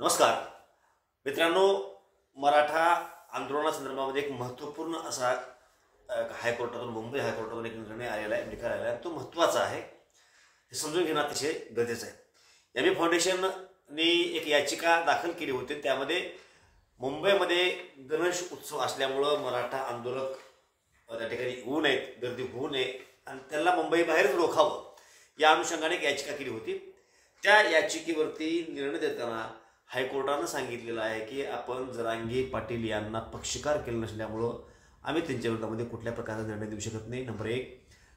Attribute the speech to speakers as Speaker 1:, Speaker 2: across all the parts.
Speaker 1: नमस्कार मित्रांनो, मराठा आंदोलनासंदर्भामध्ये एक महत्त्वपूर्ण असा हायकोर्टातून मुंबई हायकोर्टातून एक निर्णय आलेला आहे, निकाल आलेला आहे। तो महत्त्वाचा आहे, हे समजून घेणं अतिशय गरजेचं आहे। एमए फाउंडेशनने एक याचिका दाखल केली होती, त्यामध्ये मुंबईमध्ये गणेश उत्सव असल्यामुळं मराठा आंदोलक त्या ठिकाणी येऊ नयेत, गर्दी होऊ नये आणि त्यांना मुंबई बाहेरच रोखावं या अनुषंगाने एक याचिका केली होती। त्या याचिकेवरती निर्णय देताना हायकोर्टानं सांगितलेलं आहे की आपण जरांगे पाटील यांना पक्षकार केलं नसल्यामुळं आम्ही त्यांच्या विरोधामध्ये कुठल्या प्रकारचा निर्णय देऊ शकत नाही, नंबर 1।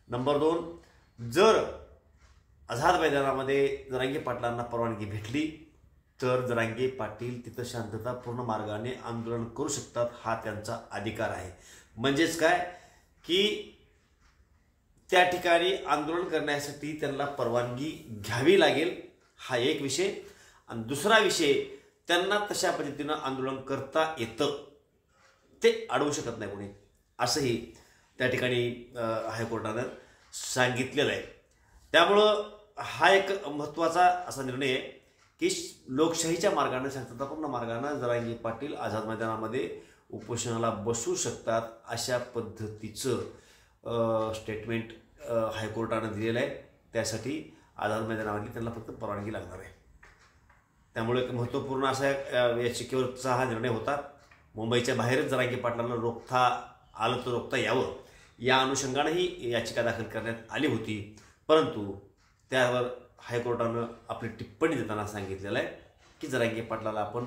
Speaker 1: नंबर 2, जर आझाद मैदानामध्ये जरांगे पाटलांना परवानगी भेटली तर जरांगे पाटील तिथं शांततापूर्ण मार्गाने आंदोलन करू शकतात, हा त्यांचा अधिकार आहे। म्हणजेच काय की त्या ठिकाणी आंदोलन करण्यासाठी त्यांना परवानगी घ्यावी लागेल, हा एक विषय। आणि दुसरा विषय, त्यांना तशा पद्धतीनं आंदोलन करता येतं, ते अडवू शकत नाही कोणी, असंही त्या ठिकाणी हायकोर्टानं सांगितलेलं आहे। त्यामुळं हा एक महत्त्वाचा असा निर्णय आहे की लोकशाहीच्या मार्गाने, शांततापूर्ण मार्गाने जरांगे पाटील आझाद मैदानामध्ये उपोषणाला बसू शकतात, अशा पद्धतीचं स्टेटमेंट हायकोर्टानं दिलेलं आहे। त्यासाठी आझाद मैदानामध्ये त्यांना फक्त परवानगी लागणार आहे। त्यामुळे एक महत्त्वपूर्ण असा याचिकेवरचा हा निर्णय होता। मुंबईच्या बाहेरच जरांगे पाटलांना रोखता आलं तर रोखता यावं या अनुषंगाने ही याचिका दाखल करण्यात आली होती, परंतु त्यावर हायकोर्टानं आपली टिप्पणी देताना सांगितलेलं आहे की जरांगे पाटलाला आपण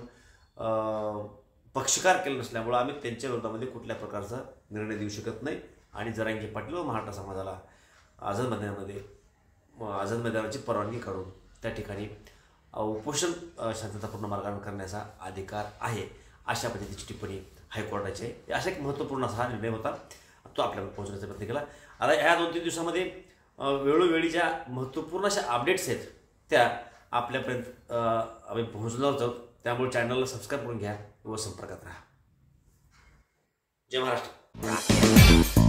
Speaker 1: पक्षकार केलं नसल्यामुळं आम्ही त्यांच्या विरोधामध्ये कुठल्या प्रकारचा निर्णय देऊ शकत नाही आणि जरांगे पाटील व मराठा समाजाला आझाद मैदानाची परवानगी काढून त्या ठिकाणी उपोषण शांततापूर्ण मार्गाने करण्याचा अधिकार आहे, अशा पद्धतीची टिप्पणी हायकोर्टाची आहे। असा एक महत्त्वपूर्ण असा हा निर्णय होता, तो आपल्याला पोहोचण्याचा प्रयत्न केला। आता ह्या 2-3 दिवसामध्ये वेळोवेळी ज्या महत्त्वपूर्ण अशा अपडेट्स आहेत त्या आपल्यापर्यंत आम्ही पोहोचणार आहोत, त्यामुळे चॅनलला सबस्क्राईब करून घ्या व संपर्कात राहा। जय महाराष्ट्र।